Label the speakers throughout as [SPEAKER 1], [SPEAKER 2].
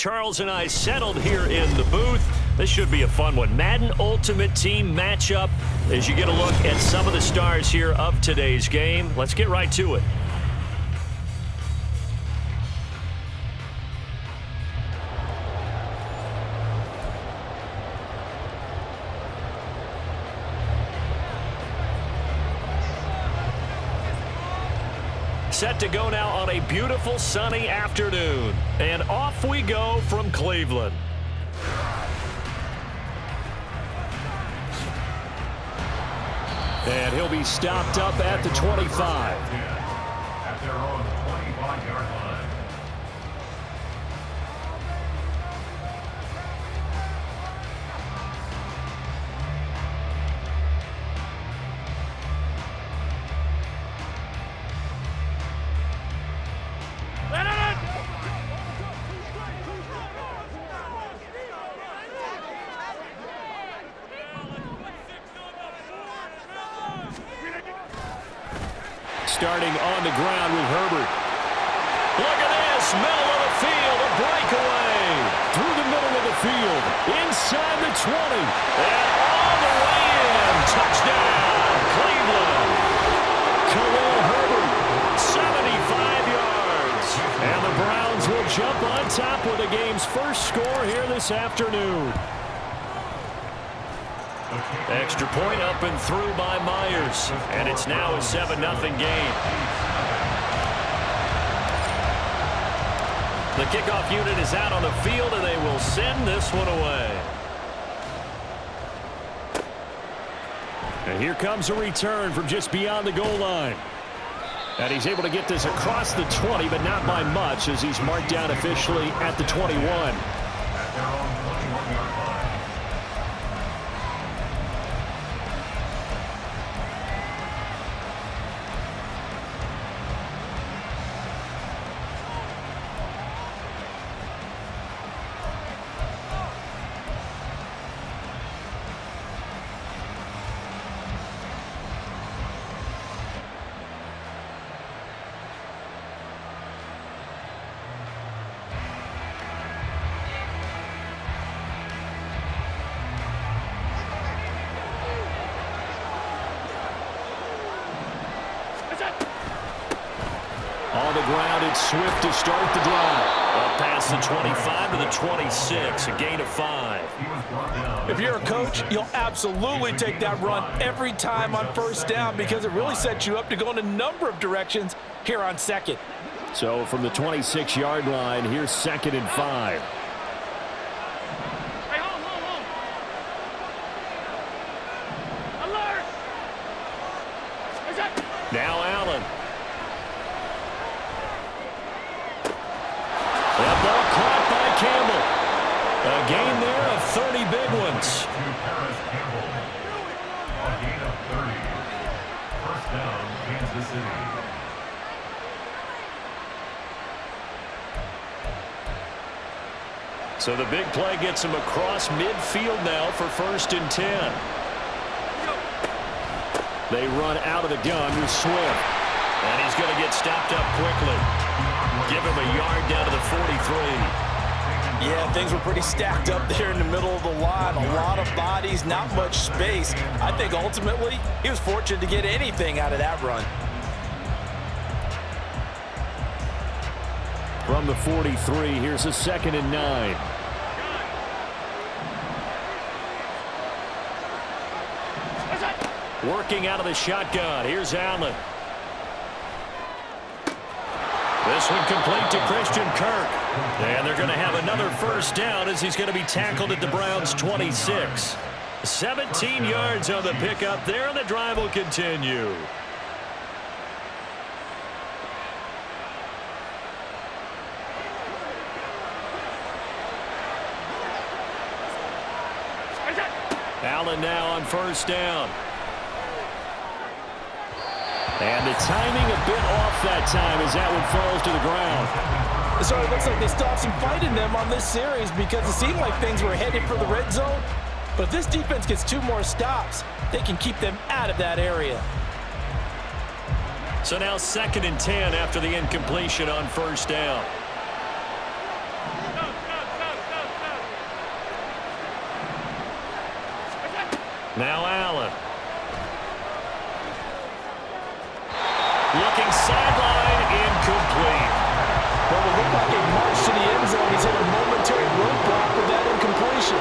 [SPEAKER 1] Charles and I settled here in the booth. This should be a fun one. Madden Ultimate Team matchup as you get a look at some of the stars here of today's game. Let's get right to it. Set to go now on a beautiful sunny afternoon. And off we go from Cleveland. And he'll be stopped up at the 25.
[SPEAKER 2] At their own 25-yard line.
[SPEAKER 1] Starting on the ground with Herbert. Look at this, middle of the field, a breakaway. Through the middle of the field, inside the 20. And all the way in. Touchdown, Cleveland. Khalil Herbert, 75 yards. And the Browns will jump on top with the game's first score here this afternoon. Extra point up and through by Myers. And it's now a 7-0 game. The kickoff unit is out on the field, and they will send this one away. And here comes a return from just beyond the goal line. And he's able to get this across the 20, but not by much, as he's marked down officially at the 21.
[SPEAKER 2] At their own 21-yard line.
[SPEAKER 1] On the ground, it's Swift to start the drive. Up past the 25 to the 26, a gain of 5.
[SPEAKER 3] If you're a coach, you'll absolutely take that run every time on first down because it really sets you up to go in a number of directions here on second.
[SPEAKER 1] So from the 26-yard line, here's 2nd and 5. Now Allen. That ball caught by Campbell. A gain there of 30 big ones.
[SPEAKER 2] A gain of 30. First down, Kansas City.
[SPEAKER 1] So the big play gets him across midfield now for 1st and 10. They run out of the gun with Swift. And he's going to get stopped up quickly. Give him a yard down to the 43.
[SPEAKER 3] Yeah, things were pretty stacked up there in the middle of the line. A lot of bodies, not much space. I think ultimately he was fortunate to get anything out of that run.
[SPEAKER 1] From the 43, here's a 2nd and 9. Working out of the shotgun. Here's Allen. This one complete to Christian Kirk. And they're going to have another first down as he's going to be tackled at the Browns' 26. 17 yards on the pickup there, and the drive will continue. Allen now on first down. And the timing a bit off that time as that one falls to the ground.
[SPEAKER 3] So it looks like they still have some fight in them on this series because it seemed like things were headed for the red zone. But if this defense gets 2 more stops, they can keep them out of that area.
[SPEAKER 1] So now 2nd and 10 after the incompletion on first down. Now Allen. Looking sideline, incomplete.
[SPEAKER 3] Well, it looked like a march to the end zone. He's hit a momentary roadblock with that incompletion.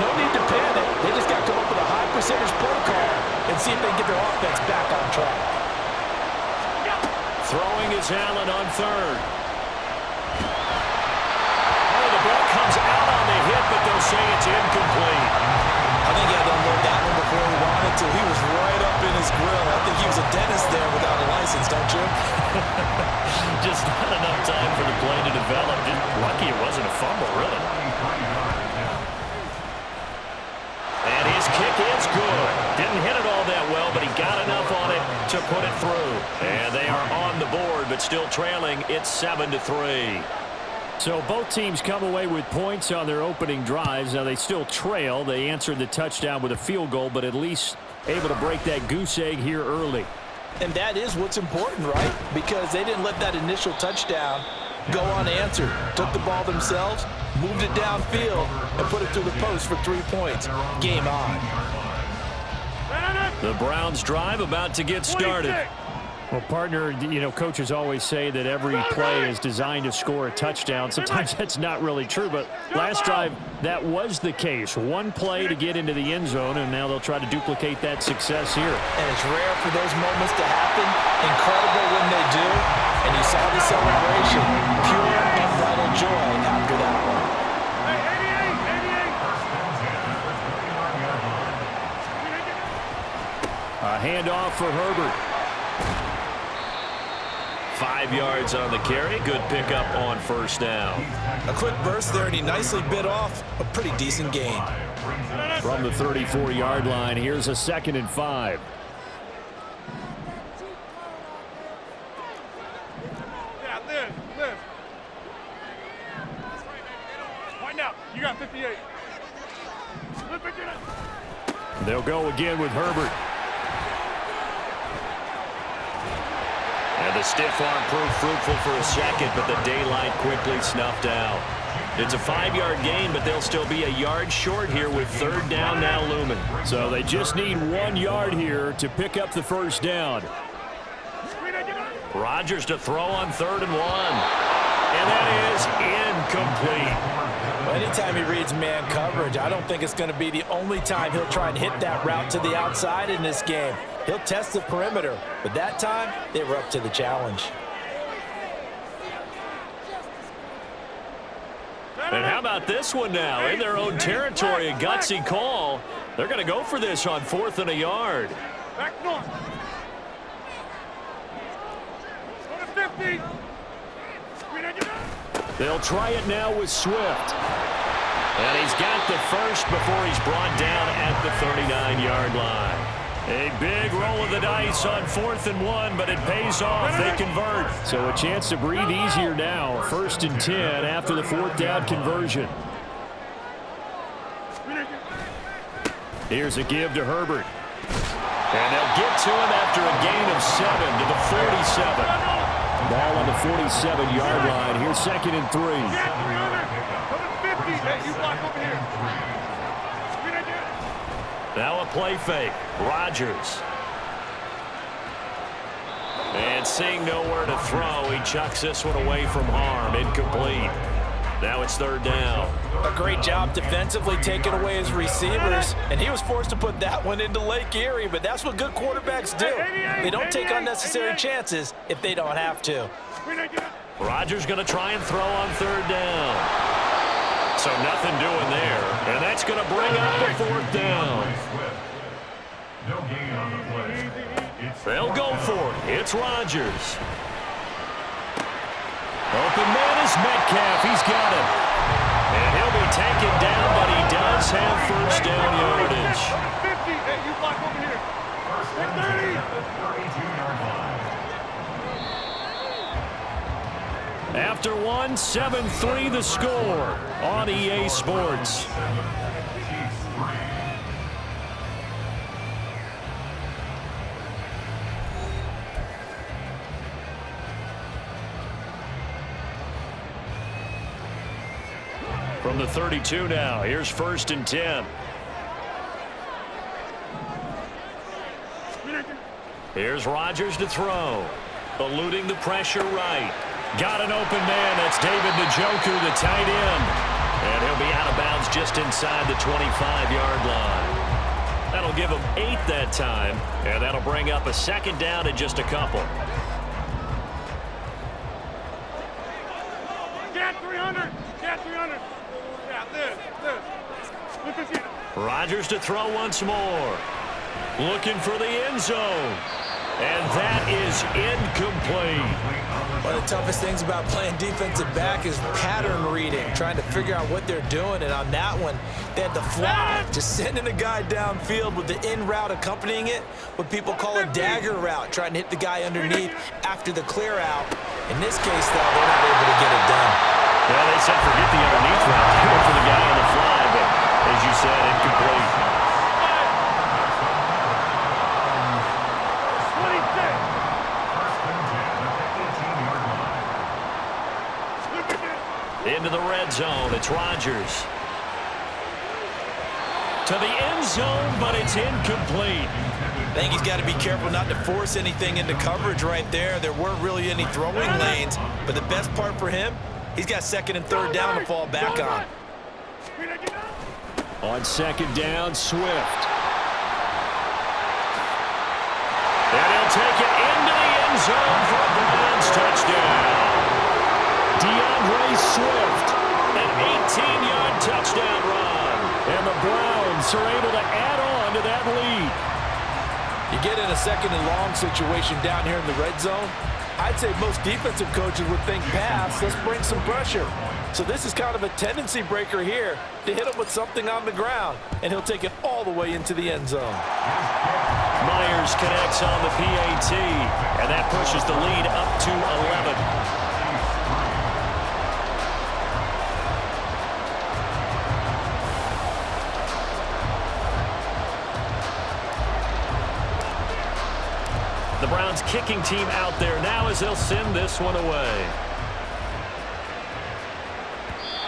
[SPEAKER 3] No need to panic. They just got to come up with a high percentage play call and see if they can get their offense back on track.
[SPEAKER 1] Throwing is Allen on third. Oh, the ball comes out on the hit, but they'll say it's incomplete.
[SPEAKER 3] I think he had to unload that one before he wanted to. He was right up in his grill. I think he was a dentist there without a license, don't you?
[SPEAKER 1] Just not enough time for the play to develop. Just lucky it wasn't a fumble, really. And his kick is good. Didn't hit it all that well, but he got enough on it to put it through. And they are on the board, but still trailing. It's 7-3. So both teams come away with points on their opening drives. Now they still trail. They answered the touchdown with a field goal, but at least able to break that goose egg here early.
[SPEAKER 3] And that is what's important, right? Because they didn't let that initial touchdown go unanswered. Took the ball themselves, moved it downfield, and put it through the post for 3 points. Game on.
[SPEAKER 1] The Browns drive about to get started. Well, partner, you know, coaches always say that every play is designed to score a touchdown. Sometimes that's not really true, but last drive, that was the case. One play to get into the end zone, and now they'll try to duplicate that success here.
[SPEAKER 3] And it's rare for those moments to happen. Incredible when they do. And you saw the celebration. Pure and vital joy after that one.
[SPEAKER 1] A handoff for Herbert. 5 yards on the carry. Good pickup on first down.
[SPEAKER 3] A quick burst there, and he nicely bit off a pretty decent gain.
[SPEAKER 1] From the 34-yard line, here's a 2nd and 5.
[SPEAKER 4] Yeah, live. Right now, you got 58.
[SPEAKER 1] They'll go again with Herbert. And the stiff arm proved fruitful for a second, but the daylight quickly snuffed out. It's a 5-yard gain, but they'll still be a yard short here with 3rd down now looming. So they just need 1 yard here to pick up the first down. Rodgers to throw on 3rd and 1. And that is incomplete.
[SPEAKER 3] Well, anytime he reads man coverage, I don't think it's going to be the only time he'll try and hit that route to the outside in this game. He'll test the perimeter, but that time they were up to the challenge.
[SPEAKER 1] And how about this one now? In their own territory, a gutsy call. They're going to go for this on 4th and a yard.
[SPEAKER 4] Back north. Go to 50.
[SPEAKER 1] They'll try it now with Swift. And he's got the first before he's brought down at the 39-yard line. A big roll of the dice on 4th and 1, but it pays off. They convert. So a chance to breathe easier now. 1st and 10 after the 4th down conversion. Here's a give to Herbert. And they'll get to him after a gain of 7 to the 47. Ball on the 47-yard line. Here's 2nd and 3. Now a play fake. Rodgers. And seeing nowhere to throw, he chucks this one away from harm. Incomplete. Now it's 3rd down.
[SPEAKER 3] A great job defensively taking away his receivers, and he was forced to put that one into Lake Erie, but that's what good quarterbacks do. They don't take unnecessary chances if they don't have to.
[SPEAKER 1] Rodgers going to try and throw on 3rd down. So nothing doing there, and that's going to bring up the 4th down.
[SPEAKER 2] No gain on the play.
[SPEAKER 1] They'll go for it. It's Rodgers. Open man is Metcalf. He's got him. And he'll be taken down, but he does have first down yardage.
[SPEAKER 4] 50. Hey, you block over here.
[SPEAKER 2] First down at the 32-yard line.
[SPEAKER 1] After 7-3 the score on EA Sports. From the 32 now, here's 1st and 10. Here's Rodgers to throw. Eluding the pressure right. Got an open man. That's David Njoku, the tight end. And he'll be out of bounds just inside the 25-yard line. That'll give him 8 that time. And that'll bring up a second down in just a couple.
[SPEAKER 4] Get 300. Get 300. Yeah, this. Look at you.
[SPEAKER 1] Rodgers to throw once more. Looking for the end zone. And that is incomplete.
[SPEAKER 3] One of the toughest things about playing defensive back is pattern reading, trying to figure out what they're doing. And on that one, they had to fly, just sending a guy downfield with the in route accompanying it, what people call a dagger route, trying to hit the guy underneath after the clear out. In this case, though, they're not able to get it done.
[SPEAKER 1] Yeah, they said forget the underneath route. Go for the guy on the fly, but as you said, incomplete. Into the red zone. It's Rodgers. To the end zone, but it's incomplete.
[SPEAKER 3] I think he's got to be careful not to force anything into coverage right there. There weren't really any throwing lanes, but the best part for him, he's got second and third down to fall back on.
[SPEAKER 1] On second down, Swift. And he'll take it into the end zone for a Browns touchdown. DeAndre Swift, an 18-yard touchdown run. And the Browns are able to add on to that lead.
[SPEAKER 3] You get in a second and long situation down here in the red zone, I'd say most defensive coaches would think pass, let's bring some pressure. So this is kind of a tendency breaker here to hit him with something on the ground, and he'll take it all the way into the end zone.
[SPEAKER 1] Myers connects on the PAT, and that pushes the lead up to 11. The Browns kicking team out there now as they'll send this one away.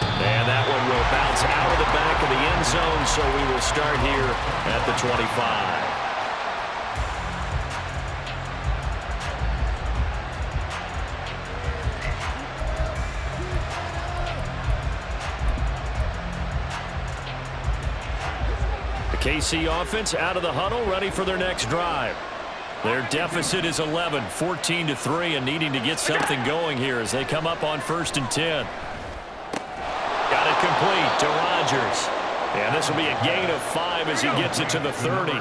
[SPEAKER 1] And that one will bounce out of the back of the end zone, so we will start here at the 25. The KC offense out of the huddle, ready for their next drive. Their deficit is 11, 14-3, and needing to get something going here as they come up on 1st and 10. Got it complete to Rodgers. And this will be a gain of 5 as he gets it to the 30.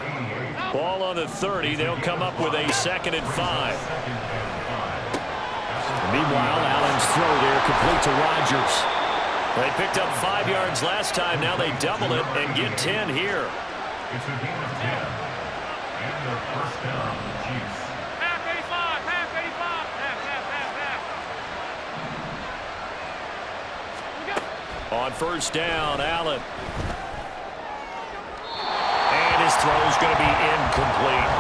[SPEAKER 1] Ball on the 30. They'll come up with a 2nd and 5. Meanwhile, Allen's throw there complete to Rodgers. They picked up 5 yards last time. Now they double it and get 10 here.
[SPEAKER 2] It's a gain of 10. And their first down, the Chiefs.
[SPEAKER 4] Half 85, half 85, half.
[SPEAKER 1] On 1st down, Allen. And his throw's going to be incomplete.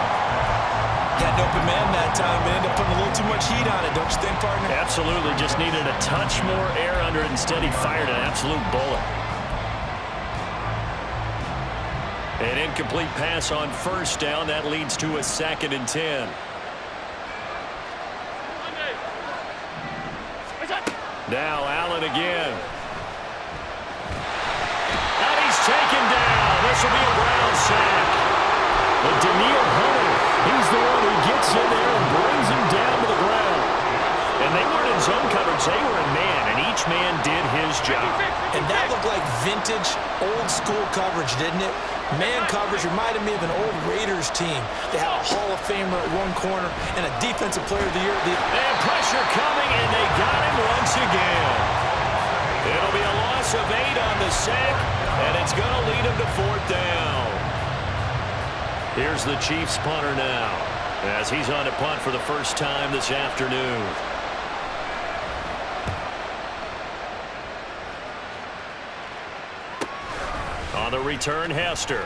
[SPEAKER 3] Got an open man that time, but ended up putting a little too much heat on it, don't you think, partner?
[SPEAKER 1] Absolutely. Just needed a touch more air under it. Instead, he fired an absolute bullet. An incomplete pass on 1st down. That leads to a 2nd and 10. Now Allen again. And he's taken down. This will be a Brown sack. But Daniil Hunter, he's the one who gets in there and brings him down to the ground. And they weren't in zone coverage. They were in man, and each man did his job.
[SPEAKER 3] And that looked like vintage, old-school coverage, didn't it? Man coverage reminded me of an old Raiders team. They had a Hall of Famer at one corner and a Defensive Player of the Year.
[SPEAKER 1] And pressure coming, and they got him once again. It'll be a loss of 8 on the sack, and it's going to lead him to 4th down. Here's the Chiefs punter now, as he's on to punt for the first time this afternoon. On the return, Hester.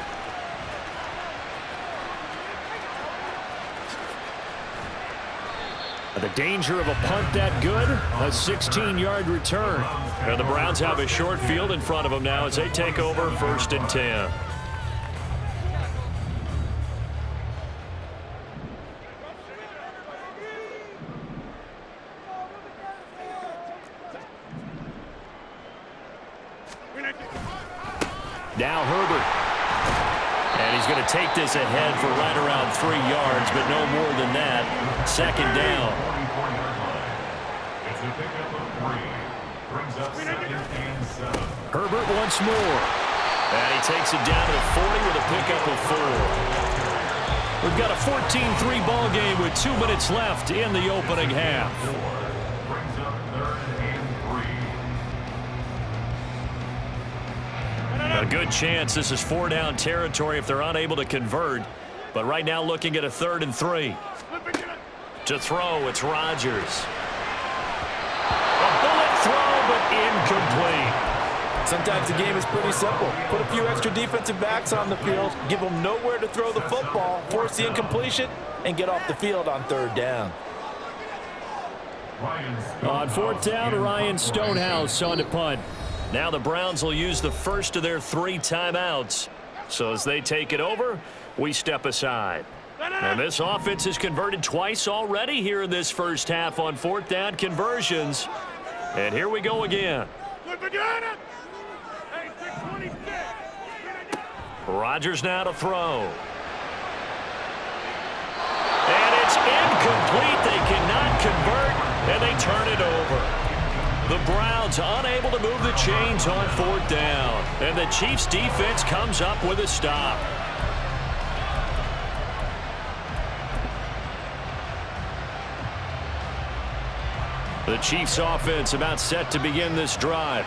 [SPEAKER 1] The danger of a punt that good, a 16-yard return. And the Browns have a short field in front of them now as they take over 1st and 10. Now Herbert. And he's going to take this ahead for right around 3 yards, but no more than that. Second down.
[SPEAKER 2] It's a pickup of 3. Brings up 2nd and 7.
[SPEAKER 1] Herbert once more. And he takes it down to the 40 with a pickup of 4. We've got a 14-3 ball game with 2 minutes left in the opening half.
[SPEAKER 2] Brings up 3rd and 3.
[SPEAKER 1] A good chance this is 4-down territory if they're unable to convert. But right now looking at a 3rd and 3. To throw, it's Rodgers. A bullet throw, but incomplete.
[SPEAKER 3] Sometimes the game is pretty simple. Put a few extra defensive backs on the field, give them nowhere to throw the football, force the incompletion, and get off the field on 3rd down.
[SPEAKER 1] On 4th down, Ryan Stonehouse on to punt. Now the Browns will use the first of their 3 timeouts. So as they take it over, we step aside. And this offense has converted twice already here in this first half on 4th down conversions. And here we go again. Rodgers now to throw. And it's incomplete. They cannot convert, and they turn it over. The Browns unable to move the chains on 4th down. And the Chiefs defense comes up with a stop. The Chiefs offense about set to begin this drive.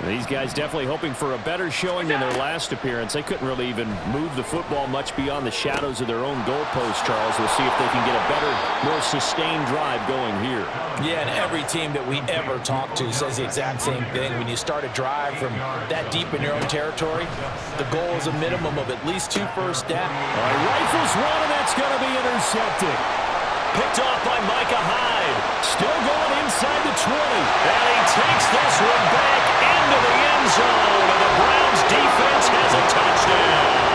[SPEAKER 1] These guys definitely hoping for a better showing than their last appearance. They couldn't really even move the football much beyond the shadows of their own goalpost, Charles. We'll see if they can get a better, more sustained drive going here.
[SPEAKER 3] Yeah, and every team that we ever talk to says the exact same thing. When you start a drive from that deep in your own territory, the goal is a minimum of at least 2 first downs.
[SPEAKER 1] Rifles one, and that's going to be intercepted. Picked off by Micah Hyde. Still going inside the 20. And he takes this one back into the end zone. And the Browns defense has a touchdown.